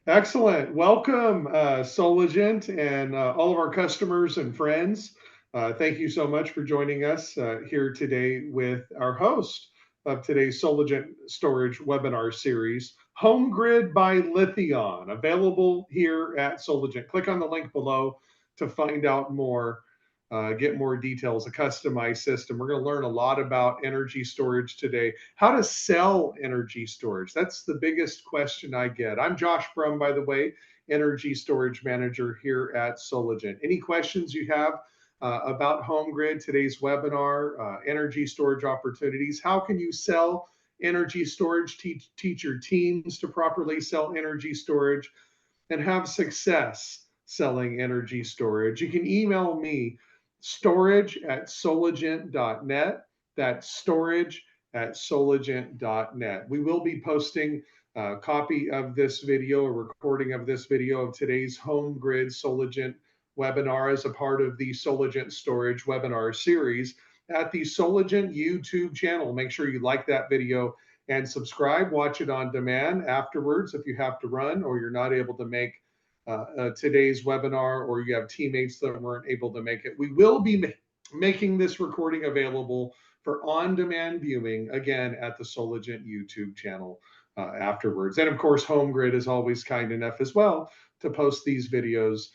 Excellent. Welcome, Soligent, and all of our customers and friends. Thank you so much for joining us here today with our host of today's Soligent Storage webinar series, HomeGrid by Lithion, available here at Soligent. Click on the link below to find out more, get more details, a customized system. We're going to learn a lot about energy storage today, how to sell energy storage. That's the biggest question I get. I'm Josh Brum, by the way, energy storage manager here at Soligent. Any questions you have about HomeGrid, today's webinar, energy storage opportunities? How can you sell energy storage, teach your teams to properly sell energy storage, and have success selling energy storage? You can email me storage@soligent.net. That's storage@soligent.net. We will be posting a copy of this video, a recording of this video of today's HomeGrid Soligent webinar as a part of the Soligent Storage webinar series at the Soligent YouTube channel. Make sure you like that video and subscribe. Watch it on demand afterwards if you have to run or you're not able to make today's webinar, or you have teammates that weren't able to make it. We will be making this recording available for on-demand viewing, again, at the Soligent YouTube channel afterwards. And of course, HomeGrid is always kind enough as well to post these videos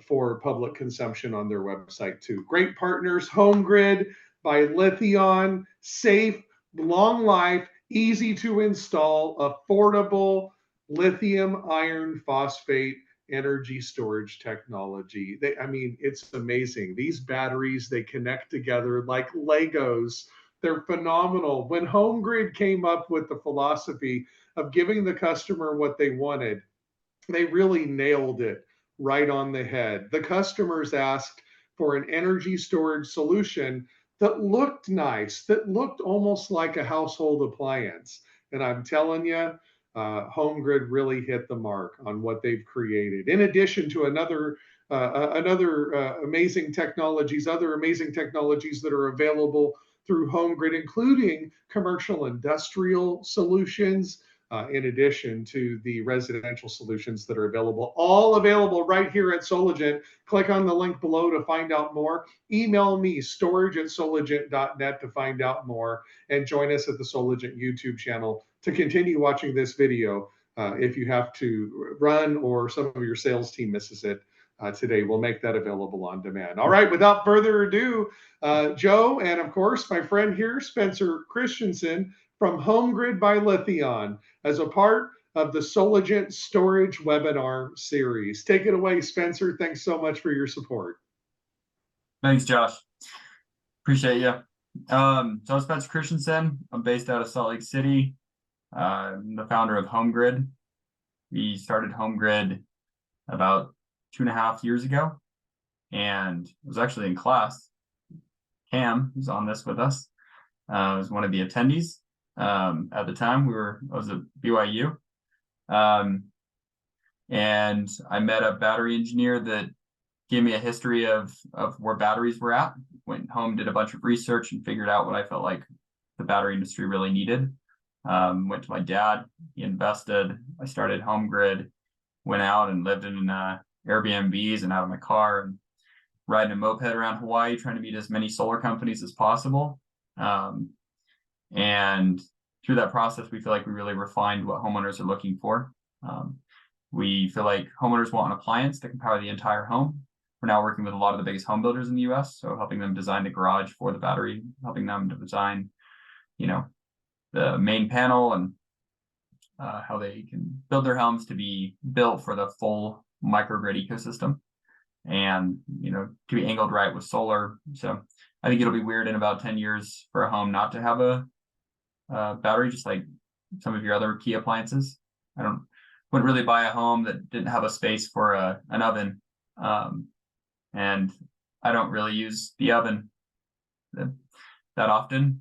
for public consumption on their website too. Great partners, HomeGrid by Lithion, safe, long life, easy to install, affordable lithium iron phosphate energy storage technology. It's amazing. These batteries, they connect together like Legos. They're phenomenal. When HomeGrid came up with the philosophy of giving the customer what they wanted, they really nailed it right on the head. The customers asked for an energy storage solution that looked nice, that looked almost like a household appliance. And I'm telling you, HomeGrid really hit the mark on what they've created. In addition to other amazing technologies that are available through HomeGrid, including commercial industrial solutions, in addition to the residential solutions that are available, all available right here at Soligent. Click on the link below to find out more. Email me, storage@soligent.net, to find out more, and join us at the Soligent YouTube channel to continue watching this video if you have to run or some of your sales team misses it today. We'll make that available on demand. All right, without further ado, Joe, and of course, my friend here, Spencer Christensen from HomeGrid by Lithion, as a part of the Soligent Storage webinar series. Take it away, Spencer. Thanks so much for your support. Thanks, Josh. Appreciate you. So I'm Spencer Christensen. I'm based out of Salt Lake City. I'm the founder of HomeGrid. We started HomeGrid about 2.5 years ago, and I was actually in class. Cam, who's on this with us, was one of the attendees. At the time, I was at BYU, and I met a battery engineer that gave me a history of where batteries were at. Went home, did a bunch of research, and figured out what I felt like the battery industry really needed. Went to my dad, he invested. I started HomeGrid, went out and lived in Airbnbs and out of my car and riding a moped around Hawaii, trying to meet as many solar companies as possible. And through that process, we feel like we really refined what homeowners are looking for. We feel like homeowners want an appliance that can power the entire home. We're now working with a lot of the biggest home builders in the US, so helping them design the garage for the battery, helping them to design, the main panel and how they can build their homes to be built for the full microgrid ecosystem, and to be angled right with solar. So I think it'll be weird in about 10 years for a home not to have a battery, just like some of your other key appliances. Wouldn't really buy a home that didn't have a space for an oven, and I don't really use the oven that often.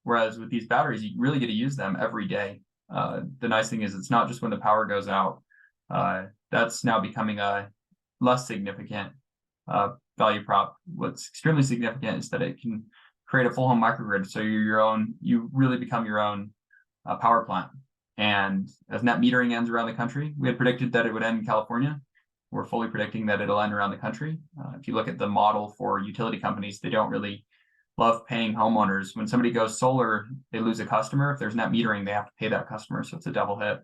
Whereas with these batteries, you really get to use them every day. The nice thing is it's not just when the power goes out. That's now becoming a less significant value prop. What's extremely significant is that it can create a full home microgrid. So you really become your own power plant. And as net metering ends around the country, we had predicted that it would end in California. We're fully predicting that it'll end around the country. If you look at the model for utility companies, they don't really love paying homeowners. When somebody goes solar, they lose a customer. If there's net metering, they have to pay that customer. So it's a double hit.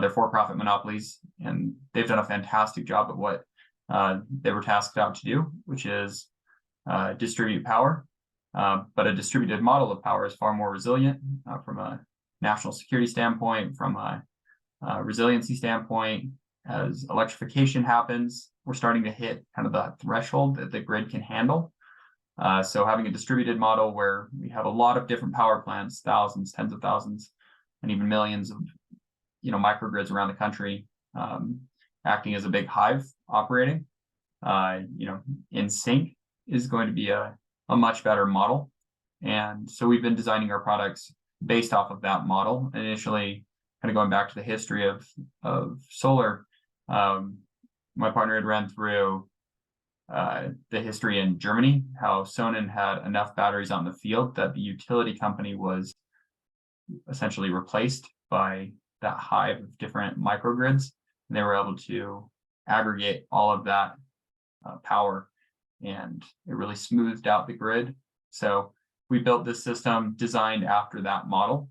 They're for-profit monopolies, and they've done a fantastic job at what they were tasked out to do, which is distribute power. But a distributed model of power is far more resilient from a national security standpoint, from a resiliency standpoint. As electrification happens, we're starting to hit kind of the threshold that the grid can handle. So having a distributed model where we have a lot of different power plants, thousands, tens of thousands, and even millions of microgrids around the country, acting as a big hive operating, in sync, is going to be a much better model. And so we've been designing our products based off of that model. Initially, kind of going back to the history of solar, my partner had run through the history in Germany, how Sonnen had enough batteries on the field that the utility company was essentially replaced by that hive of different microgrids. And they were able to aggregate all of that power, and it really smoothed out the grid. So we built this system designed after that model.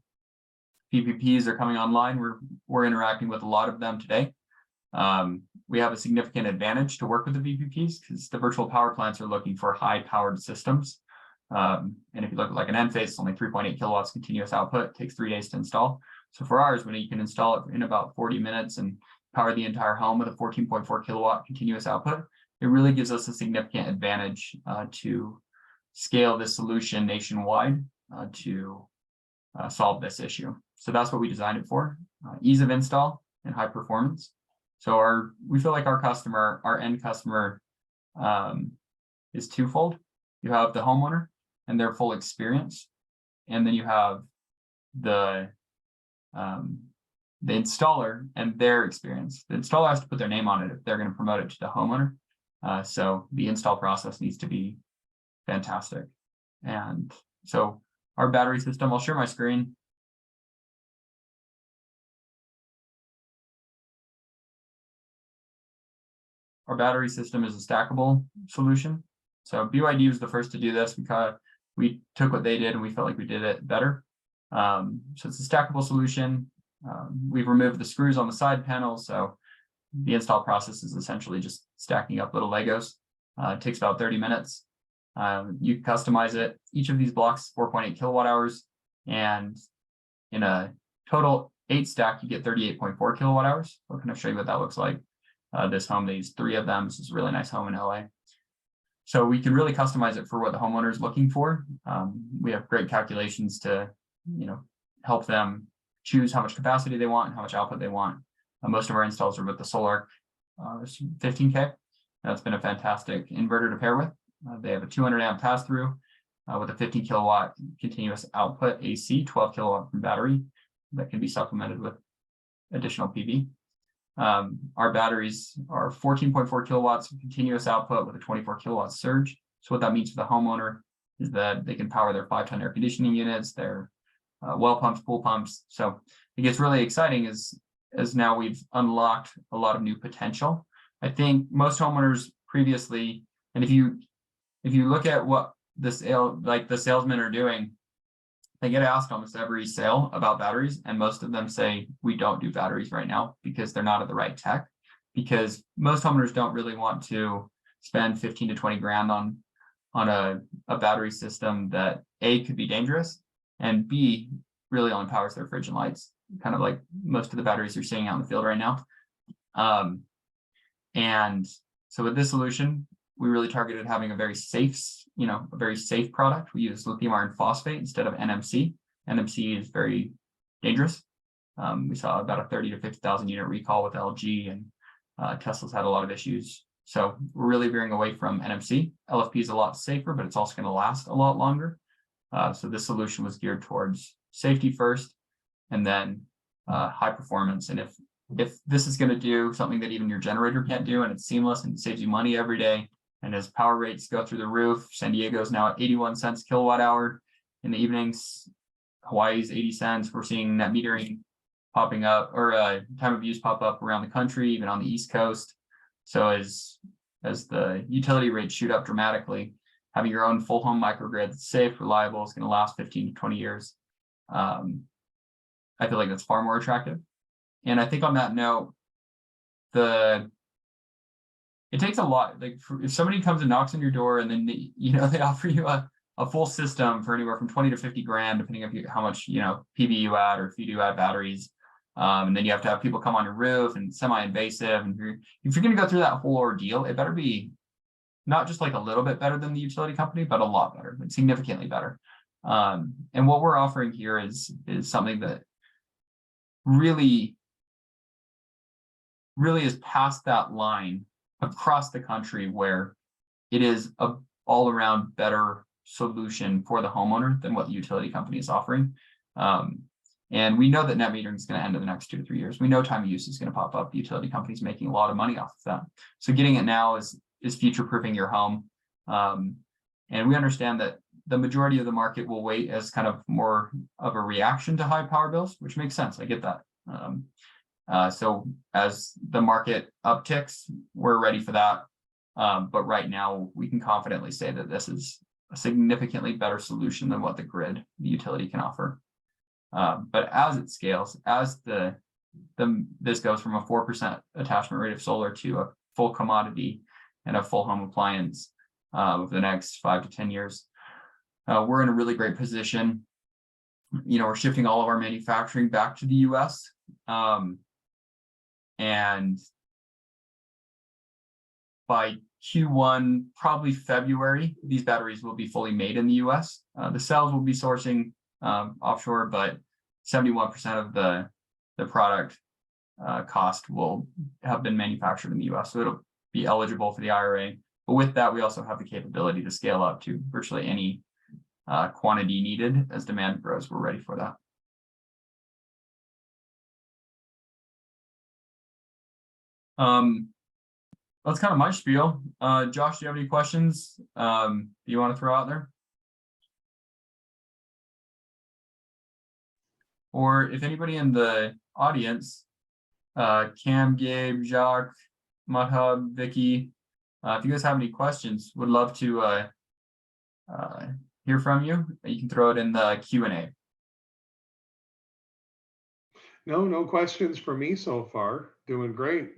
PPPs are coming online. We're interacting with a lot of them today. We have a significant advantage to work with the VPPs because the virtual power plants are looking for high-powered systems. And if you look at like an Enphase, it's only 3.8 kilowatts continuous output. It takes 3 days to install. So for ours, when you can install it in about 40 minutes and power the entire home with a 14.4 kilowatt continuous output, it really gives us a significant advantage to scale this solution nationwide to solve this issue. So that's what we designed it for: ease of install and high performance. So we feel like our end customer, is twofold. You have the homeowner and their full experience, and then you have the installer and their experience. The installer has to put their name on it if they're going to promote it to the homeowner. So the install process needs to be fantastic. And so our battery system, I'll share my screen. Our battery system is a stackable solution. So BYD was the first to do this because we took what they did and we felt like we did it better. So it's a stackable solution. We've removed the screws on the side panels. So the install process is essentially just stacking up little Legos. It takes about 30 minutes. You customize it. Each of these blocks is 4.8 kilowatt hours. And in a total 8 stack, you get 38.4 kilowatt hours. I'll kind of show you what that looks like. This home, they use 3 of them. This is a really nice home in LA. So we can really customize it for what the homeowner is looking for. We have great calculations to, help them choose how much capacity they want and how much output they want. Most of our installs are with the Solar 15K. That's been a fantastic inverter to pair with. They have a 200 amp pass through with a 15 kilowatt continuous output AC, 12 kilowatt from battery that can be supplemented with additional PV. Our batteries are 14.4 kilowatts of continuous output with a 24 kilowatt surge. So what that means for the homeowner is that they can power their 5-ton air conditioning units, their well pumps, pool pumps. So it gets really exciting as now we've unlocked a lot of new potential. I think most homeowners previously, and if you look at what the salesmen are doing, they get asked almost every sale about batteries, and most of them say, we don't do batteries right now because they're not at the right tech. Because most homeowners don't really want to spend 15 to 20 grand on a battery system that A, could be dangerous, and B, really only powers their fridge and lights, kind of like most of the batteries you're seeing out in the field right now. And so with this solution, we really targeted having a very safe product. We use lithium iron phosphate instead of NMC. NMC is very dangerous. We saw about a 30 to 50,000 unit recall with LG, and Tesla's had a lot of issues. So we're really veering away from NMC. LFP is a lot safer, but it's also going to last a lot longer. So this solution was geared towards safety first, and then high performance. And if this is going to do something that even your generator can't do, and it's seamless and it saves you money every day, and as power rates go through the roof, San Diego's now at 81 cents kilowatt hour in the evenings. Hawaii's 80 cents. We're seeing net metering popping up, or time of use pop up around the country, even on the East Coast. So as the utility rates shoot up dramatically, having your own full home microgrid that's safe, reliable, is going to last 15 to 20 years. I feel like that's far more attractive. And I think on that note, it takes a lot. Like if somebody comes and knocks on your door and then they offer you a full system for anywhere from 20 to 50 grand, depending on how much PV you add, or if you do add batteries, and then you have to have people come on your roof and semi-invasive. And if you're going to go through that whole ordeal, it better be not just like a little bit better than the utility company, but a lot better, like significantly better. And what we're offering here is something that really is past that line across the country, where it is a all-around better solution for the homeowner than what the utility company is offering. And we know that net metering is going to end in the next 2 to 3 years. We know time of use is going to pop up. The utility company's making a lot of money off of that. So getting it now is future-proofing your home. And we understand that the majority of the market will wait as kind of more of a reaction to high power bills, which makes sense. I get that. So as the market upticks, we're ready for that. But right now, we can confidently say that this is a significantly better solution than what the utility can offer. But as it scales, as this goes from a 4% attachment rate of solar to a full commodity and a full home appliance over the next 5 to 10 years, we're in a really great position. We're shifting all of our manufacturing back to the US. And by Q1, probably February, these batteries will be fully made in the US. The cells will be sourcing offshore, but 71% of the product cost will have been manufactured in the US. So it'll be eligible for the IRA. But with that, we also have the capability to scale up to virtually any quantity needed. As demand grows, we're ready for that. That's kind of my spiel. Josh, do you have any questions you want to throw out there? Or if anybody in the audience, Cam, Gabe, Jacques, Madhab, Vicky, if you guys have any questions, would love to hear from you. You can throw it in the Q&A. No questions for me so far. Doing great.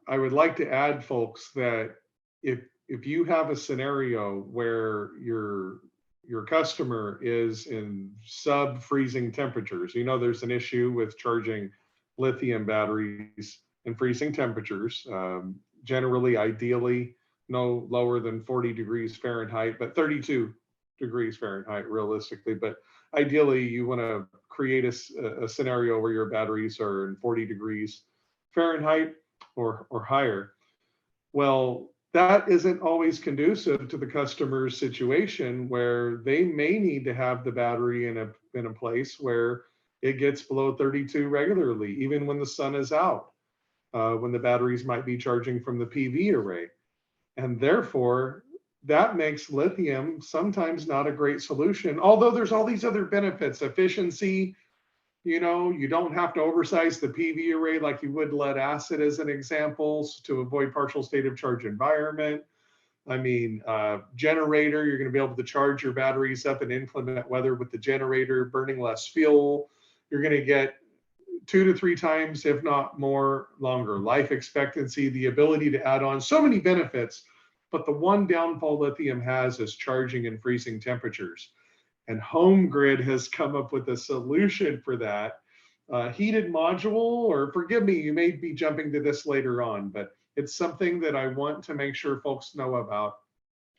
I would like to add, folks, that if you have a scenario where your customer is in sub-freezing temperatures, there's an issue with charging lithium batteries in freezing temperatures. Generally, ideally, no lower than 40 degrees Fahrenheit, but 32 degrees Fahrenheit realistically. But ideally, you want to create a scenario where your batteries are in 40 degrees Fahrenheit or higher. Well, that isn't always conducive to the customer's situation, where they may need to have the battery in a place where it gets below 32 regularly, even when the sun is out, when the batteries might be charging from the PV array. And therefore, that makes lithium sometimes not a great solution, although there's all these other benefits: efficiency. You don't have to oversize the PV array like you would lead acid, as an example, to avoid partial state of charge environment. I mean, generator, you're going to be able to charge your batteries up in inclement weather with the generator, burning less fuel. You're going to get 2 to 3 times, if not more, longer life expectancy, the ability to add on so many benefits. But the one downfall lithium has is charging in freezing temperatures. And HomeGrid has come up with a solution for that. Heated module, or forgive me, you may be jumping to this later on, but it's something that I want to make sure folks know about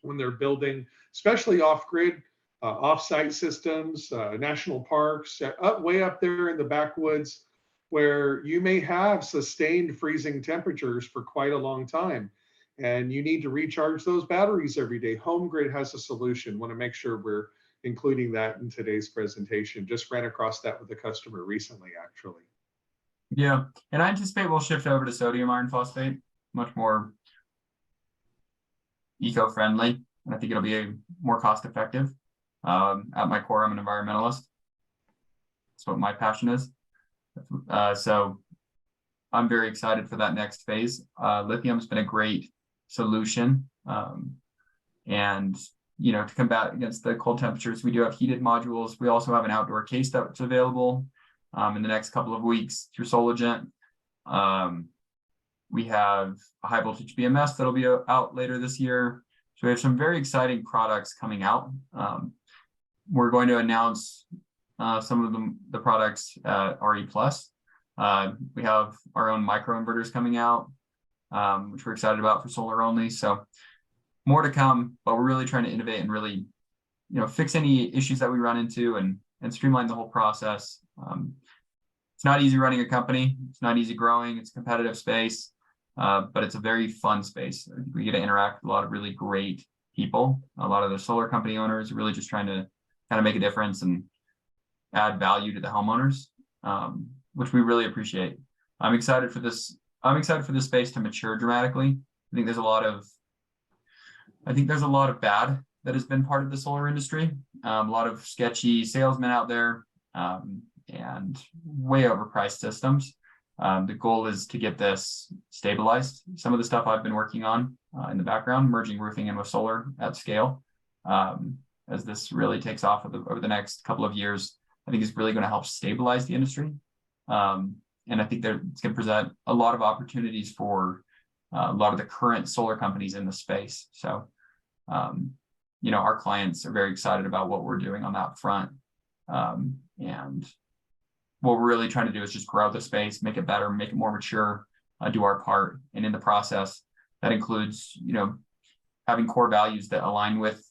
when they're building, especially off-grid, off-site systems, national parks, way up there in the backwoods, where you may have sustained freezing temperatures for quite a long time, and you need to recharge those batteries every day. HomeGrid has a solution. Want to make sure we're including that in today's presentation. Just ran across that with a customer recently, actually. Yeah, and I anticipate we'll shift over to sodium iron phosphate, much more eco-friendly, and I think it'll be more cost-effective. At my core, I'm an environmentalist. That's what my passion is. So I'm very excited for that next phase. Lithium's been a great solution. And to combat against the cold temperatures, we do have heated modules. We also have an outdoor case that's available in the next couple of weeks through Soligent. We have a high voltage BMS that'll be out later this year. So we have some very exciting products coming out. We're going to announce some of the products at RE+. We have our own microinverters coming out, which we're excited about for solar only. So more to come, but we're really trying to innovate and really, fix any issues that we run into and streamline the whole process. It's not easy running a company. It's not easy growing. It's a competitive space, but it's a very fun space. We get to interact with a lot of really great people. A lot of the solar company owners are really just trying to kind of make a difference and add value to the homeowners, which we really appreciate. I'm excited for this space to mature dramatically. I think there's a lot of bad that has been part of the solar industry. A lot of sketchy salesmen out there, and way overpriced systems. The goal is to get this stabilized. Some of the stuff I've been working on in the background, merging roofing in with solar at scale, as this really takes off over the next couple of years, I think is really going to help stabilize the industry. And I think it's going to present a lot of opportunities for a lot of the current solar companies in the space. So, our clients are very excited about what we're doing on that front. And what we're really trying to do is just grow the space, make it better, make it more mature, do our part. And in the process, that includes, having core values that align with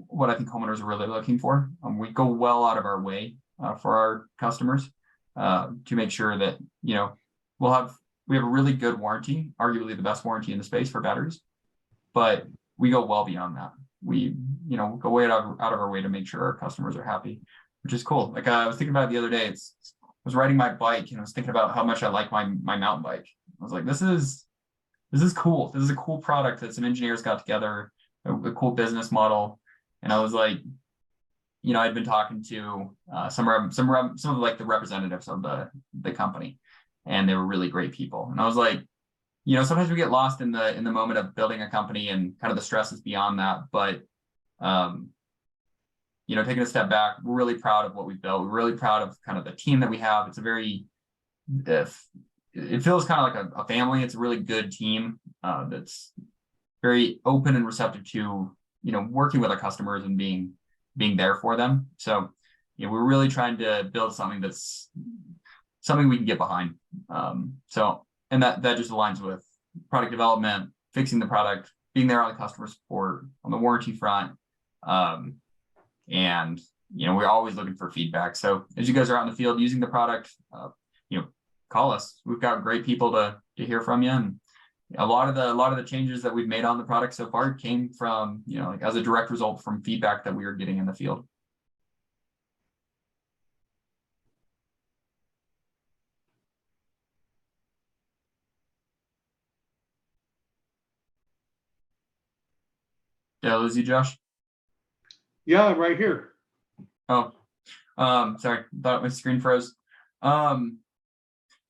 what I think homeowners are really looking for. We go well out of our way for our customers to make sure that, we have a really good warranty, arguably the best warranty in the space for batteries, but we go well beyond that. We, go way out of our way to make sure our customers are happy, which is cool. Like I was thinking about it the other day, I was riding my bike and I was thinking about how much I like my mountain bike. I was like, this is cool. This is a cool product that some engineers got together, a cool business model. And I was like, I'd been talking to some of the representatives of the company, and they were really great people. And I was like, sometimes we get lost in the moment of building a company and kind of the stresses beyond that. But taking a step back, we're really proud of what we've built. We're really proud of kind of the team that we have. It's it feels kind of like a family. It's a really good team that's very open and receptive to, working with our customers and being there for them. So, we're really trying to build something that's something we can get behind. And that just aligns with product development, fixing the product, being there on the customer support, on the warranty front. And, we're always looking for feedback. So as you guys are out in the field using the product, call us. We've got great people to hear from you. And a lot of the changes that we've made on the product so far came from, as a direct result from feedback that we were getting in the field. Did I lose you, Josh? Yeah, I'm right here. Oh, sorry, thought my screen froze. So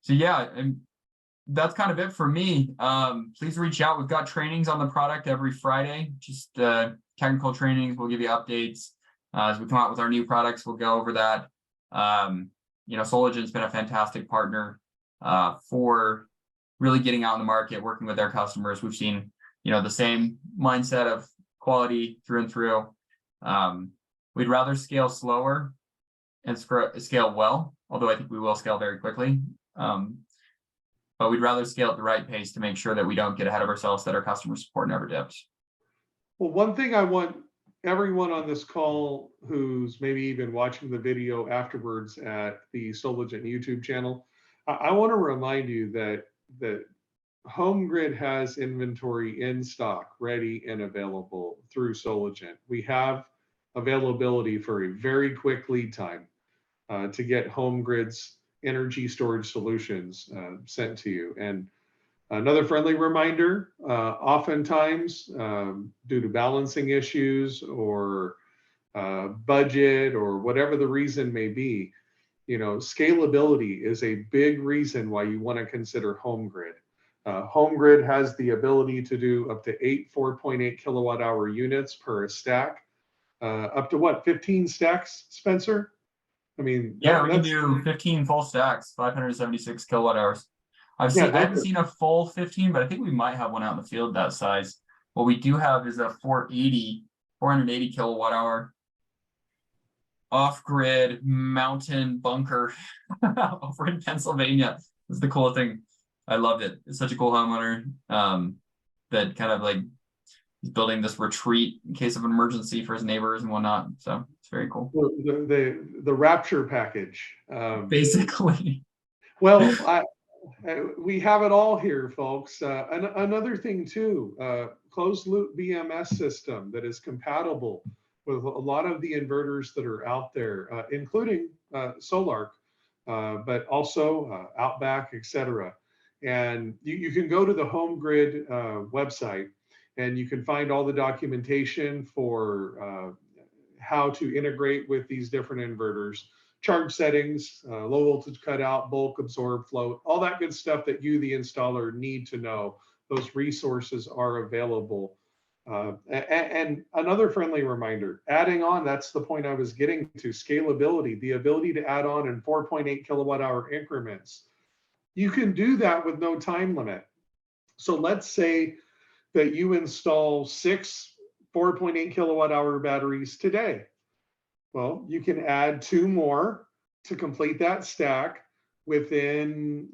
yeah, and that's kind of it for me. Please reach out. We've got trainings on the product every Friday, just technical trainings. We'll give you updates as we come out with our new products. We'll go over that. Soligent's been a fantastic partner for really getting out in the market, working with their customers. We've seen, the same mindset of quality through and through. We'd rather scale slower and scale well, although I think we will scale very quickly. But we'd rather scale at the right pace to make sure that we don't get ahead of ourselves, that our customer support never dips. Well, one thing I want everyone on this call who's maybe even watching the video afterwards at the Soligent YouTube channel, I want to remind you that HomeGrid has inventory in stock, ready and available through Soligent. We have availability for a very quick lead time to get HomeGrid's energy storage solutions sent to you. And another friendly reminder, oftentimes due to balancing issues or budget or whatever the reason may be, Scalability is a big reason why you want to consider HomeGrid. HomeGrid has the ability to do up to 8 4.8 kilowatt hour units per stack, up to what, 15 stacks, Spencer? I mean, Yeah, we can do 15 full stacks, 576 kilowatt hours. I haven't seen a full 15, but I think we might have one out in the field that size. What we do have is a 480 kilowatt hour off-grid mountain bunker over in Pennsylvania. It's the cool thing. I loved it. It's such a cool homeowner that kind of like he's building this retreat in case of an emergency for his neighbors and whatnot. So it's very cool. The rapture package. Basically. Well, we have it all here, folks. Another thing too, closed loop BMS system that is compatible with a lot of the inverters that are out there, including Solark, but also Outback, etc. And you can go to the HomeGrid website and you can find all the documentation for how to integrate with these different inverters, charge settings, low voltage cutout, bulk, absorb, float, all that good stuff that you, the installer, need to know. Those resources are available. And another friendly reminder, adding on, that's the point I was getting to, scalability, the ability to add on in 4.8 kilowatt hour increments. You can do that with no time limit. So let's say that you install 6 4.8 kilowatt hour batteries today. Well, you can add 2 more to complete that stack within,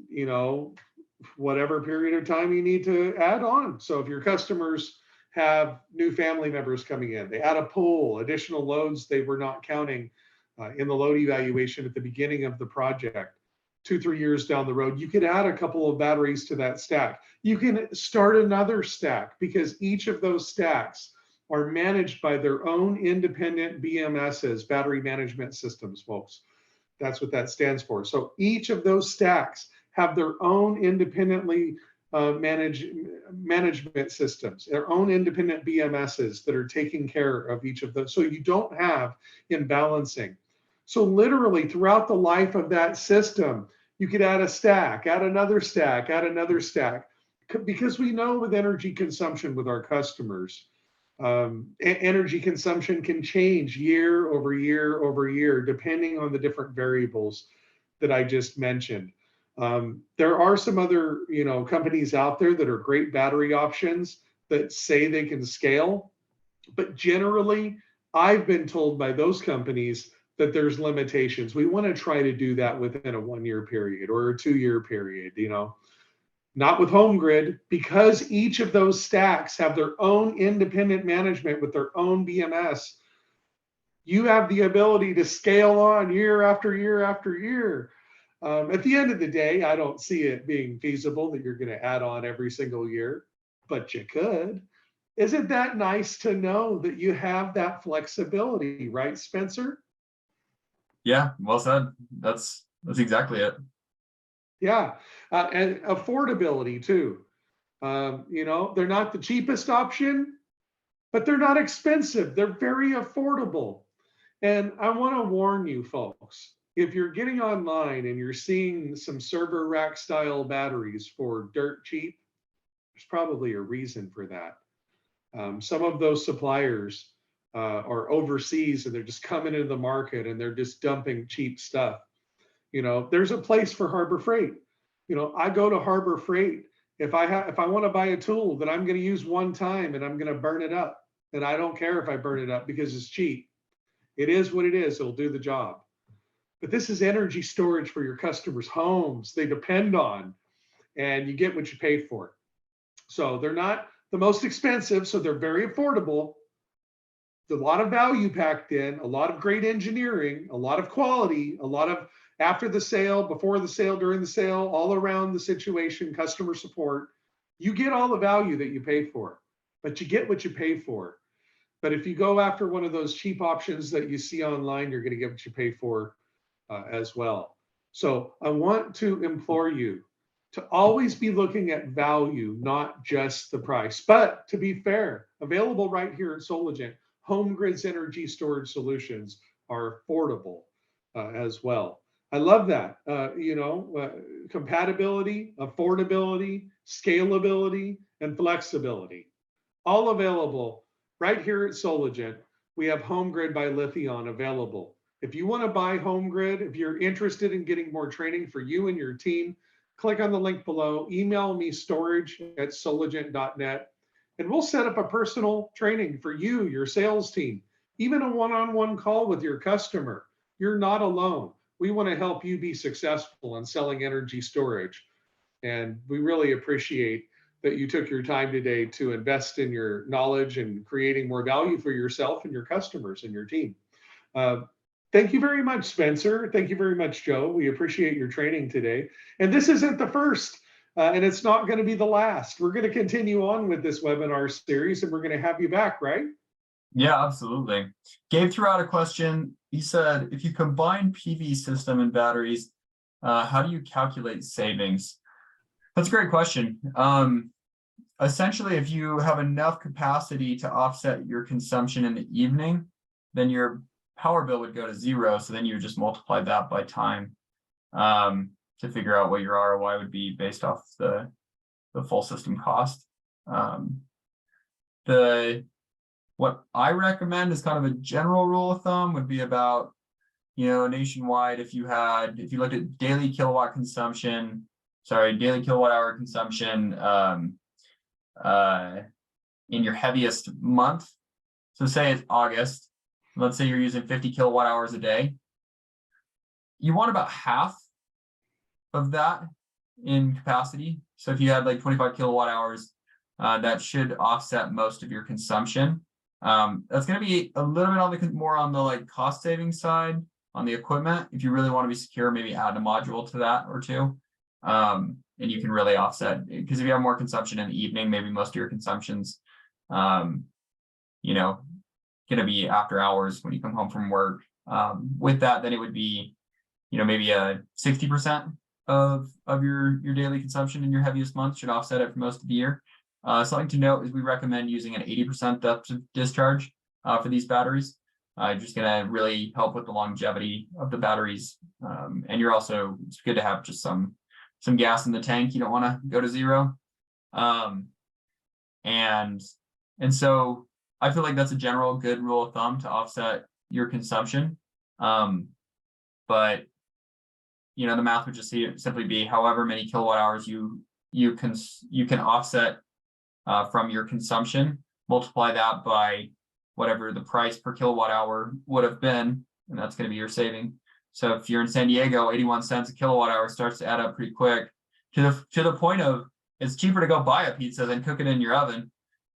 whatever period of time you need to add on. So if your customers have new family members coming in, they add a pool, additional loads they were not counting in the load evaluation at the beginning of the project, 2-3 years down the road, you could add a couple of batteries to that stack. You can start another stack because each of those stacks are managed by their own independent BMSs, battery management systems, folks. That's what that stands for. So each of those stacks have their own independently management systems, their own independent BMSs that are taking care of each of those. So you don't have imbalancing. So literally throughout the life of that system, you could add a stack, add another stack, add another stack. Because we know with energy consumption with our customers, energy consumption can change year over year over year, depending on the different variables that I just mentioned. There are some other, companies out there that are great battery options that say they can scale, but generally, I've been told by those companies that there's limitations. We want to try to do that within a 1-year period or a 2-year period, Not with HomeGrid, because each of those stacks have their own independent management with their own BMS. You have the ability to scale on year after year after year. At the end of the day, I don't see it being feasible that you're going to add on every single year, but you could. Isn't that nice to know that you have that flexibility, right, Spencer? Yeah, well said. That's exactly it. Yeah, and affordability too. They're not the cheapest option, but they're not expensive. They're very affordable. And I want to warn you folks, if you're getting online and you're seeing some server rack style batteries for dirt cheap, there's probably a reason for that. Some of those suppliers are overseas and they're just coming into the market and they're just dumping cheap stuff. There's a place for Harbor Freight. I go to Harbor Freight if I want to buy a tool that I'm going to use one time and I'm going to burn it up, and I don't care if I burn it up because it's cheap. It is what it is. It'll do the job. But this is energy storage for your customers' homes. They depend on, and you get what you pay for. So they're not the most expensive, so they're very affordable. A lot of value packed in, a lot of great engineering, a lot of quality, a lot of after the sale, before the sale, during the sale, all around the situation, customer support. You get all the value that you pay for, but you get what you pay for. But if you go after one of those cheap options that you see online, you're going to get what you pay for as well. So I want to implore you to always be looking at value, not just the price. But to be fair, available right here at Soligent, HomeGrid's energy storage solutions are affordable as well. I love that. Compatibility, affordability, scalability, and flexibility, all available right here at Soligent. We have HomeGrid by Lithion available. If you want to buy HomeGrid, if you're interested in getting more training for you and your team, click on the link below, email me storage@soligent.net, and we'll set up a personal training for you, your sales team, even a one-on-one call with your customer. You're not alone. We want to help you be successful in selling energy storage. And we really appreciate that you took your time today to invest in your knowledge and creating more value for yourself and your customers and your team. Thank you very much, Spencer. Thank you very much, Joe. We appreciate your training today. And this isn't the first, and it's not going to be the last. We're going to continue on with this webinar series, and we're going to have you back, right? Yeah, absolutely. Gabe threw out a question. He said, if you combine PV system and batteries, how do you calculate savings? That's a great question. Essentially, if you have enough capacity to offset your consumption in the evening, then your power bill would go to zero. So then you would just multiply that by time to figure out what your ROI would be based off the full system cost. What I recommend is kind of a general rule of thumb would be about, nationwide, if you looked at daily kilowatt hour consumption in your heaviest month. So say it's August, let's say you're using 50 kilowatt hours a day. You want about half of that in capacity. So if you had like 25 kilowatt hours, that should offset most of your consumption. That's going to be a little bit more on the like cost saving side on the equipment. If you really want to be secure, maybe add a module to that or two. And you can really offset, because if you have more consumption in the evening, maybe most of your consumption's, going to be after hours when you come home from work. With that, then it would be, maybe a 60% of your daily consumption in your heaviest month should offset it for most of the year. Something to note is we recommend using an 80% depth of discharge for these batteries. Just going to really help with the longevity of the batteries. And it's good to have just some gas in the tank. You don't want to go to zero. And so I feel like that's a general good rule of thumb to offset your consumption. But the math would just simply be however many kilowatt hours you can offset from your consumption, multiply that by whatever the price per kilowatt hour would have been, and that's going to be your saving. So if you're in San Diego, 81 cents a kilowatt hour starts to add up pretty quick to the point of it's cheaper to go buy a pizza than cook it in your oven.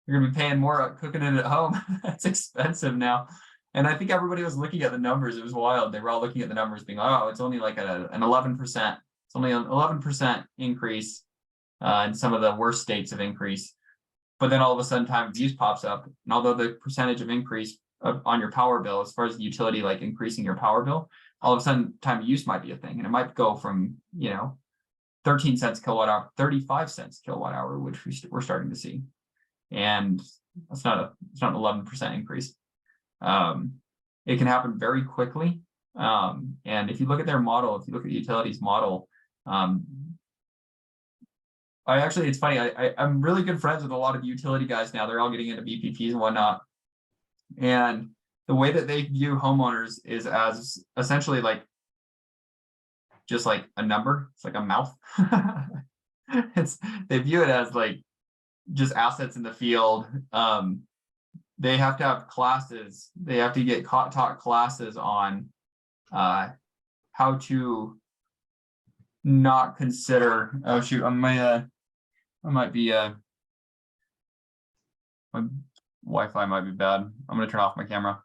You're going to be paying more cooking it at home. That's expensive now. And I think everybody was looking at the numbers. It was wild. They were all looking at the numbers being, oh, it's only like an 11%. It's only an 11% increase in some of the worst states of increase. But then all of a sudden time of use pops up. And although the percentage of increase on your power bill, as far as the utility, like increasing your power bill, all of a sudden time of use might be a thing. And it might go from, 13 cents kilowatt hour, 35 cents kilowatt hour, which we're starting to see. And it's not an 11% increase. It can happen very quickly. And if you look at their model, if you look at the utilities model, it's funny, I'm really good friends with a lot of utility guys now. They're all getting into BPPs and whatnot. And the way that they view homeowners is as essentially like just like a number. It's like a mouth. They view it as like just assets in the field. They have to have classes. They have to get taught classes on how to not consider. Oh shoot, my Wi-Fi might be bad. I'm gonna turn off my camera.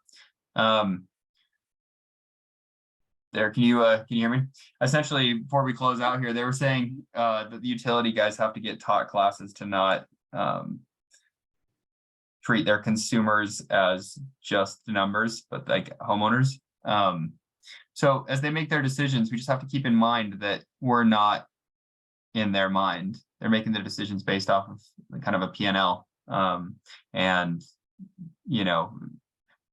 There, can you hear me? Essentially, before we close out here, they were saying that the utility guys have to get taught classes to not treat their consumers as just numbers, but like homeowners. So as they make their decisions, we just have to keep in mind that we're not in their mind. They're making their decisions based off of kind of a P&L. And,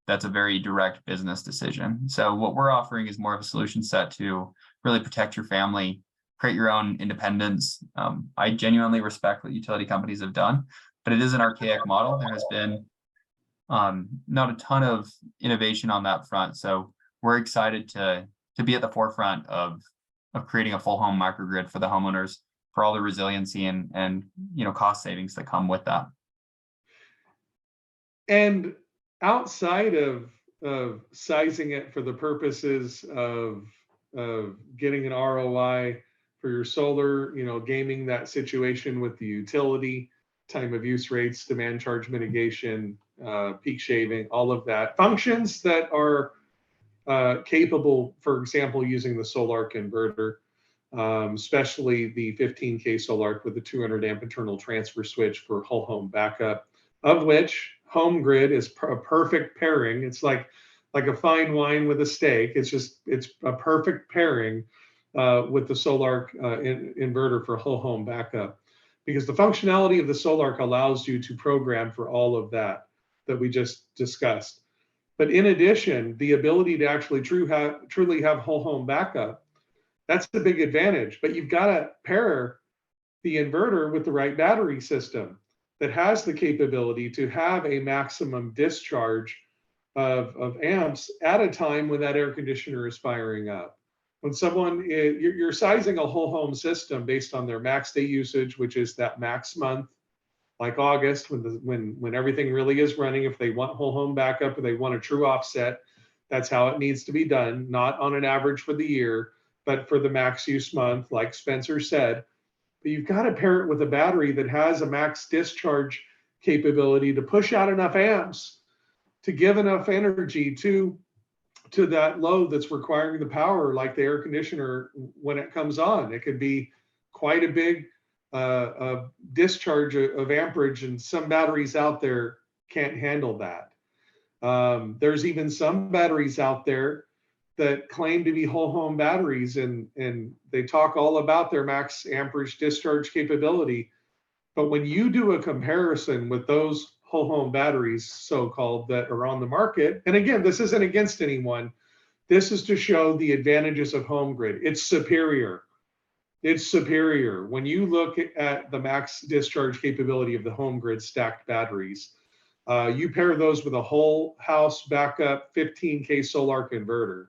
that's a very direct business decision. So what we're offering is more of a solution set to really protect your family, create your own independence. I genuinely respect what utility companies have done, but it is an archaic model. There has been not a ton of innovation on that front. So we're excited to be at the forefront of creating a full home microgrid for the homeowners, for all the resiliency and cost savings that come with that. And outside of sizing it for the purposes of getting an ROI for your solar, gaming that situation with the utility, time of use rates, demand charge mitigation, peak shaving, all of that. Functions that are capable, for example, using the Solarc inverter, especially the 15K Solarc with the 200 amp internal transfer switch for whole home backup, of which HomeGrid is a perfect pairing. It's like a fine wine with a steak. It's a perfect pairing with the Solarc inverter for whole home backup, because the functionality of the Solarc allows you to program for all of that we just discussed. But in addition, the ability to actually truly have whole home backup, that's the big advantage. But you've got to pair the inverter with the right battery system that has the capability to have a maximum discharge of amps at a time when that air conditioner is firing up. When you're sizing a whole home system based on their max day usage, which is that max month, like August, when everything really is running. If they want whole home backup or they want a true offset, that's how it needs to be done, not on an average for the year, but for the max use month, like Spencer said. But you've got to pair it with a battery that has a max discharge capability to push out enough amps to give enough energy to that load that's requiring the power, like the air conditioner when it comes on. It could be quite a big discharge of amperage, and some batteries out there can't handle that. There's even some batteries out there that claim to be whole home batteries, and they talk all about their max amperage discharge capability. But when you do a comparison with those whole home batteries, so-called, that are on the market, and again, this isn't against anyone, this is to show the advantages of HomeGrid. It's superior. It's superior. When you look at the max discharge capability of the HomeGrid stacked batteries, you pair those with a whole house backup 15K Solarc inverter,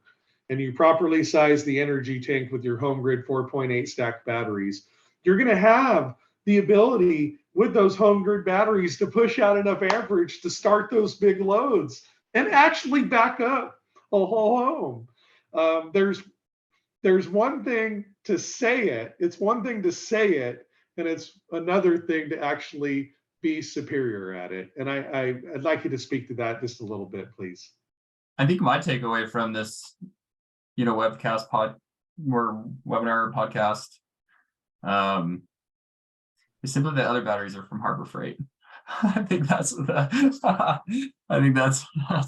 and you properly size the energy tank with your HomeGrid 4.8 stacked batteries, you're going to have the ability with those HomeGrid batteries to push out enough amperage to start those big loads and actually back up a whole home. There's one thing to say it. It's one thing to say it, and it's another thing to actually be superior at it. And I'd like you to speak to that just a little bit, please. I think my takeaway from this, webinar podcast, is simply that other batteries are from Harbor Freight. I think that's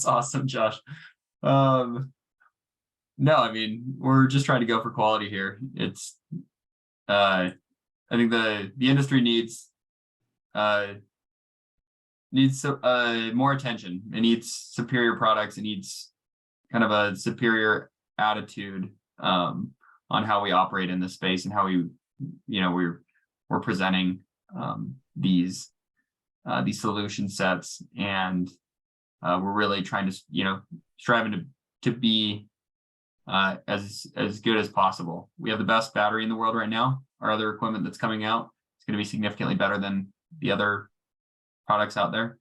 awesome, Josh. No, I mean, we're just trying to go for quality here. It's, I think the industry needs more attention. It needs superior products. It needs kind of a superior attitude on how we operate in this space and how we're presenting these solution sets, and we're really trying to striving to be as good as possible. We have the best battery in the world right now. Our other equipment that's coming out is going to be significantly better than the other products out there.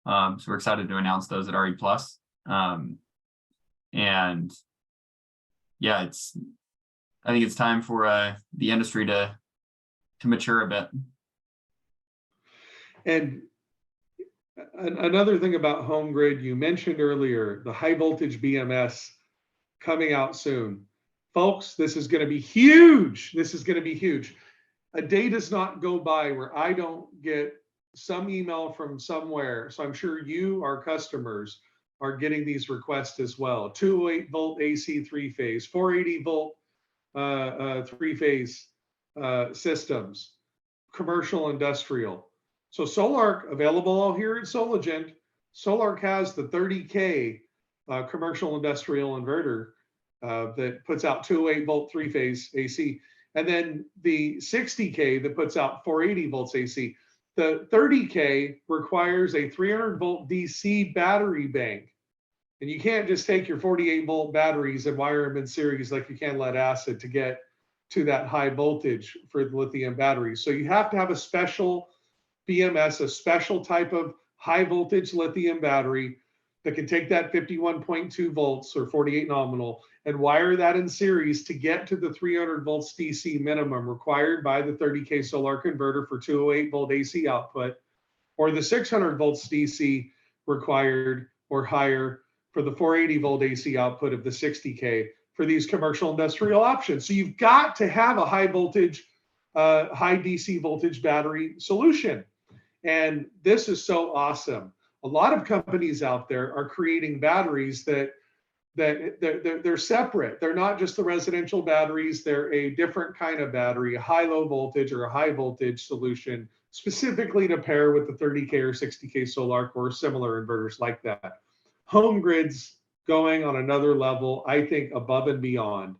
So we're excited to announce those at RE+. And yeah, I think it's time for the industry to mature a bit. And another thing about HomeGrid, you mentioned earlier, the high voltage BMS coming out soon. Folks, this is going to be huge. This is going to be huge. A day does not go by where I don't get some email from somewhere. So I'm sure you, our customers, are getting these requests as well. 208 volt AC 3-phase, 480 volt 3-phase systems, commercial, industrial. So Solarc, available all here at Soligent. Solarc has the 30K commercial industrial inverter that puts out 208 volt three-phase AC, and then the 60K that puts out 480 volts AC. The 30K requires a 300 volt DC battery bank. And you can't just take your 48 volt batteries and wire them in series like you can lead acid to get to that high voltage for the lithium batteries. So you have to have a special BMS, a special type of high voltage lithium battery that can take that 51.2 volts or 48 nominal and wire that in series to get to the 300 volts DC minimum required by the 30K solar converter for 208 volt AC output, or the 600 volts DC required or higher for the 480 volt AC output of the 60K for these commercial industrial options. So you've got to have a high voltage, high DC voltage battery solution. And this is so awesome. A lot of companies out there are creating batteries that they're separate. They're not just the residential batteries. They're a different kind of battery, a high-low voltage or a high voltage solution, specifically to pair with the 30K or 60K solar or similar inverters like that. HomeGrid's going on another level, I think, above and beyond.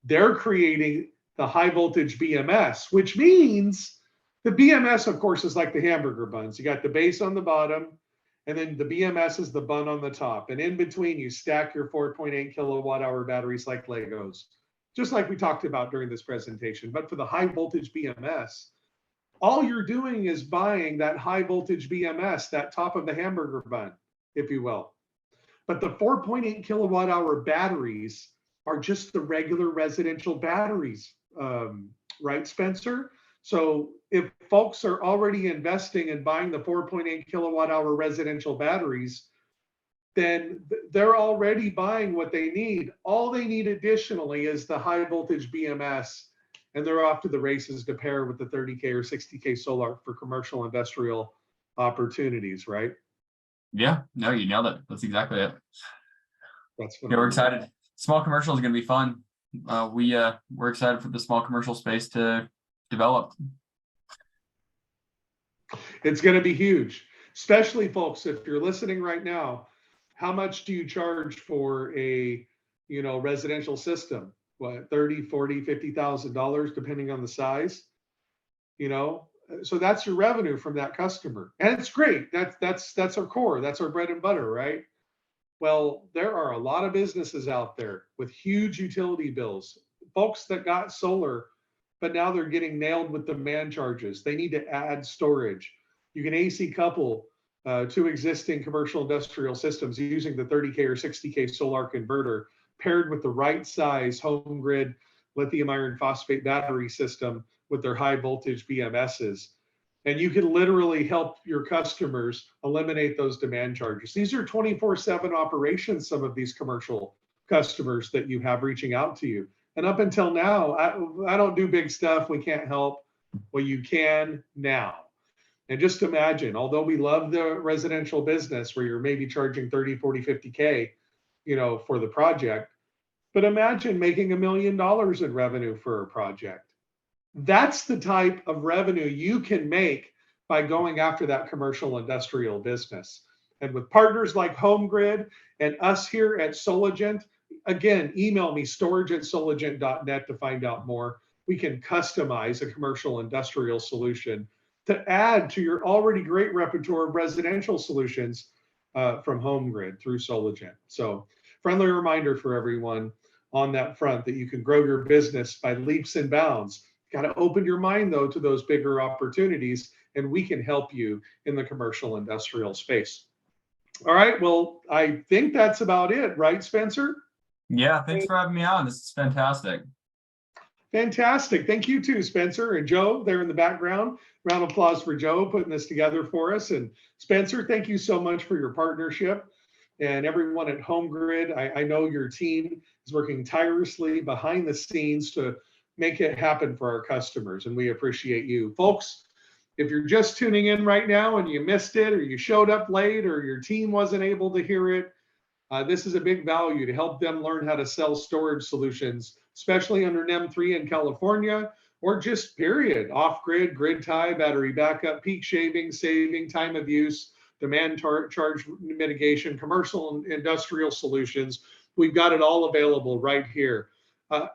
They're creating the high voltage BMS, which means the BMS, of course, is like the hamburger buns. You got the base on the bottom, and then the BMS is the bun on the top. And in between, you stack your 4.8 kilowatt hour batteries like Legos, just like we talked about during this presentation. But for the high voltage BMS, all you're doing is buying that high voltage BMS, that top of the hamburger bun, if you will. But the 4.8 kilowatt hour batteries are just the regular residential batteries, right, Spencer? So if folks are already investing in buying the 4.8 kilowatt hour residential batteries, then they're already buying what they need. All they need additionally is the high voltage BMS, and they're off to the races to pair with the 30K or 60K solar for commercial industrial opportunities, right? Yeah, no, you nailed it. That's exactly it. That's yeah, we're excited. Small commercial is going to be fun. We're excited for the small commercial space to develop. It's going to be huge, especially folks, if you're listening right now. How much do you charge for a, residential system? What, $30,000, $40,000, $50,000, depending on the size? So that's your revenue from that customer, and it's great. That's our core. That's our bread and butter, right? Well, there are a lot of businesses out there with huge utility bills, folks that got solar, but now they're getting nailed with demand charges. They need to add storage. You can AC couple two existing commercial industrial systems using the 30K or 60K solar converter paired with the right size HomeGrid lithium iron phosphate battery system with their high voltage BMSs. And you can literally help your customers eliminate those demand charges. These are 24/7 operations, some of these commercial customers that you have reaching out to you. And up until now, I don't do big stuff. We can't help. Well, you can now. And just imagine, although we love the residential business where you're maybe charging 30, 40, 50K, for the project, but imagine making $1 million in revenue for a project. That's the type of revenue you can make by going after that commercial industrial business. And with partners like HomeGrid and us here at Soligent, again, email me storage@soligent.net to find out more. We can customize a commercial industrial solution to add to your already great repertoire of residential solutions from HomeGrid through Soligent. So friendly reminder for everyone on that front that you can grow your business by leaps and bounds. Got to open your mind, though, to those bigger opportunities, and we can help you in the commercial industrial space. All right. Well, I think that's about it, right, Spencer? Yeah. Thanks for having me on. This is fantastic. Fantastic. Thank you too, Spencer and Joe there in the background. Round of applause for Joe putting this together for us. And Spencer, thank you so much for your partnership. And everyone at HomeGrid, I know your team is working tirelessly behind the scenes to make it happen for our customers, and we appreciate you. Folks, if you're just tuning in right now and you missed it, or you showed up late, or your team wasn't able to hear it, this is a big value to help them learn how to sell storage solutions, especially under NEM 3 in California, or just period, off-grid, grid tie, battery backup, peak shaving, saving, time of use, demand charge mitigation, commercial and industrial solutions. We've got it all available right here.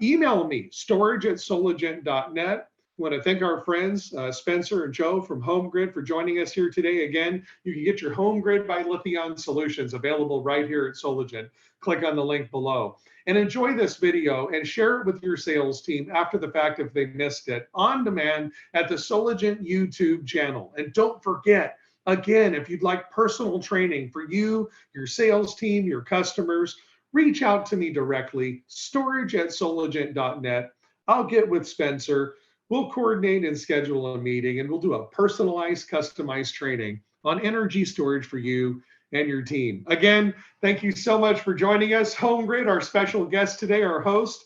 Email me, storage@soligent.net. I want to thank our friends, Spencer and Joe from HomeGrid, for joining us here today. Again, you can get your HomeGrid by Lithion Solutions available right here at Soligent. Click on the link below. And enjoy this video and share it with your sales team after the fact if they missed it, on demand at the Soligent YouTube channel. And don't forget, again, if you'd like personal training for you, your sales team, your customers, reach out to me directly, storage@soligent.net. I'll get with Spencer. We'll coordinate and schedule a meeting, and we'll do a personalized, customized training on energy storage for you and your team. Again, thank you so much for joining us. HomeGrid, our special guest today, our host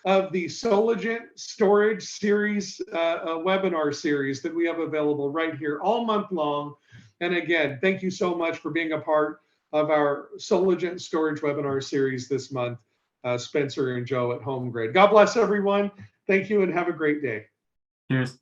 of the Soligent Storage Series, webinar series that we have available right here all month long. And again, thank you so much for being a part of our Soligent Storage webinar series this month, Spencer and Joe at HomeGrid. God bless everyone. Thank you and have a great day. Cheers.